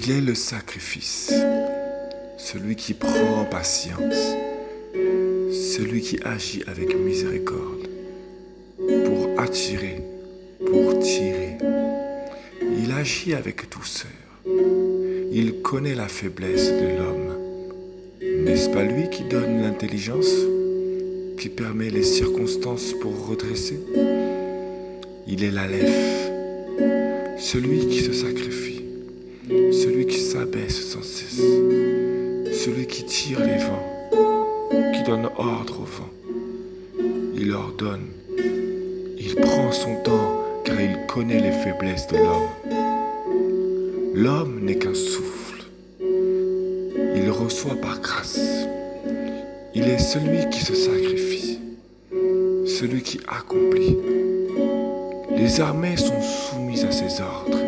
Il est le sacrifice, celui qui prend patience, celui qui agit avec miséricorde, pour attirer, pour tirer. Il agit avec douceur. Il connaît la faiblesse de l'homme. N'est-ce pas lui qui donne l'intelligence, qui permet les circonstances pour redresser? Il est l'Aleph, celui qui se sacrifie, celui qui s'abaisse sans cesse, celui qui tire les vents, qui donne ordre aux vents. Il ordonne, il prend son temps car il connaît les faiblesses de l'homme. L'homme n'est qu'un souffle, il reçoit par grâce. Il est celui qui se sacrifie, celui qui accomplit. Les armées sont soumises à ses ordres.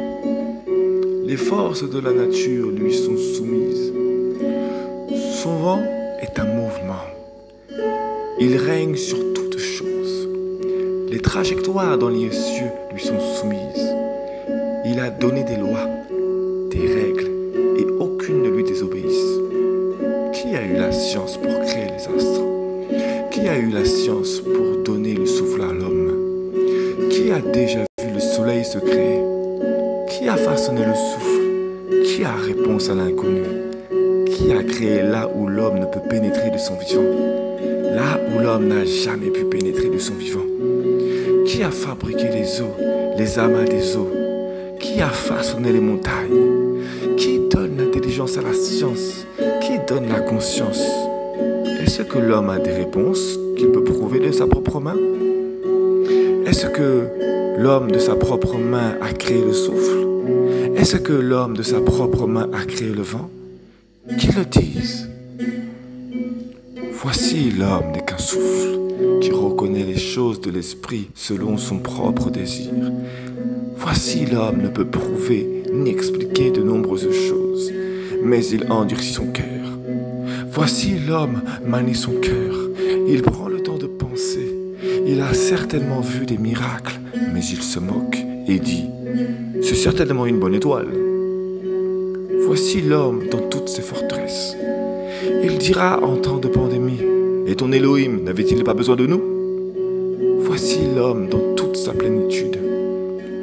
Les forces de la nature lui sont soumises. Son vent est un mouvement. Il règne sur toutes choses. Les trajectoires dans les cieux lui sont soumises. Il a donné des lois, des règles, et aucune ne lui désobéisse. Qui a eu la science pour créer les astres? Qui a eu la science pour donner le souffle à l'homme? Qui a déjà vu le soleil se créer? Qui a façonné le souffle? Qui a réponse à l'inconnu? Qui a créé là où l'homme ne peut pénétrer de son vivant? Là où l'homme n'a jamais pu pénétrer de son vivant? Qui a fabriqué les eaux, les amas des eaux? Qui a façonné les montagnes? Qui donne l'intelligence à la science? Qui donne la conscience? Est-ce que l'homme a des réponses qu'il peut prouver de sa propre main? Est-ce que l'homme de sa propre main a créé le souffle? Est-ce que l'homme de sa propre main a créé le vent? Qu'ils le disent. Voici l'homme n'est qu'un souffle qui reconnaît les choses de l'esprit selon son propre désir. Voici l'homme ne peut prouver ni expliquer de nombreuses choses, mais il endurcit son cœur. Voici l'homme manie son cœur. Il prend le temps de penser. Il a certainement vu des miracles, mais il se moque et dit « C'est certainement une bonne étoile ». Voici l'homme dans toutes ses forteresses. Il dira en temps de pandémie « Et ton Elohim n'avait-il pas besoin de nous ?» Voici l'homme dans toute sa plénitude.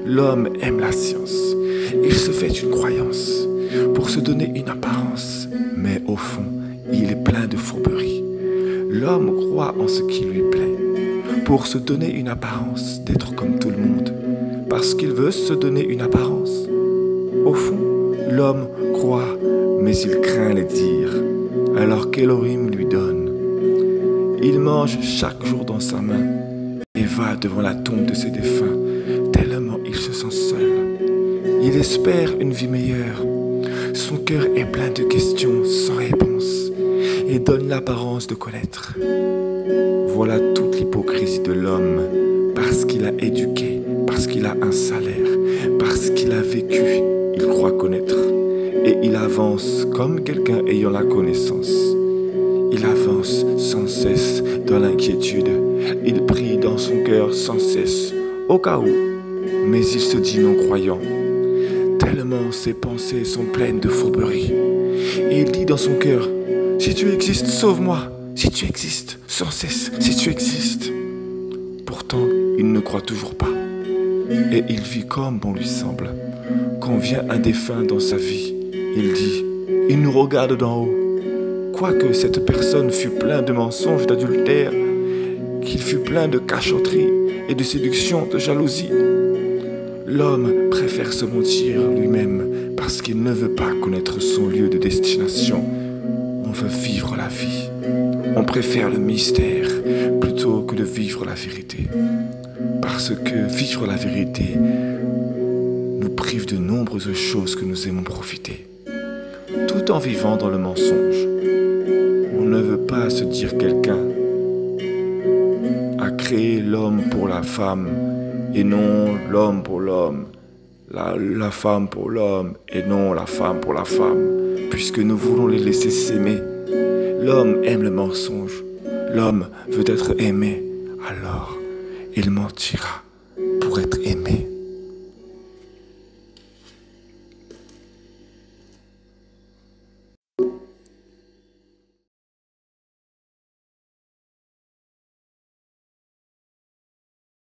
L'homme aime la science. Il se fait une croyance pour se donner une apparence, mais au fond, il est plein de fourberie. L'homme croit en ce qui lui plaît, pour se donner une apparence d'être comme tout le monde, parce qu'il veut se donner une apparence. Au fond, l'homme croit, mais il craint les dires, alors qu'Elohim lui donne. Il mange chaque jour dans sa main et va devant la tombe de ses défunts, tellement il se sent seul. Il espère une vie meilleure. Son cœur est plein de questions sans réponse et donne l'apparence de connaître. Voilà toute l'hypocrisie de l'homme, parce qu'il a éduqué, parce qu'il a un salaire, parce qu'il a vécu, il croit connaître. Et il avance comme quelqu'un ayant la connaissance. Il avance sans cesse dans l'inquiétude. Il prie dans son cœur sans cesse, au cas où. Mais il se dit non-croyant, tellement ses pensées sont pleines de fourberie. Et il dit dans son cœur, si tu existes, sauve-moi. Si tu existes, sans cesse, si tu existes. Pourtant, il ne croit toujours pas. Et il vit comme bon lui semble. Quand vient un défunt dans sa vie, il dit, il nous regarde d'en haut. Quoique cette personne fût plein de mensonges, d'adultère, qu'il fût plein de cachotterie et de séduction, de jalousie, l'homme préfère se mentir lui-même parce qu'il ne veut pas connaître son lieu de destination. On veut vivre la vie. On préfère le mystère plutôt que de vivre la vérité. Parce que vivre la vérité nous prive de nombreuses choses que nous aimons profiter. Tout en vivant dans le mensonge, on ne veut pas se dire quelqu'un a créé l'homme pour la femme et non l'homme pour l'homme, la femme pour l'homme et non la femme pour la femme, puisque nous voulons les laisser s'aimer. L'homme aime le mensonge, l'homme veut être aimé, alors il mentira pour être aimé.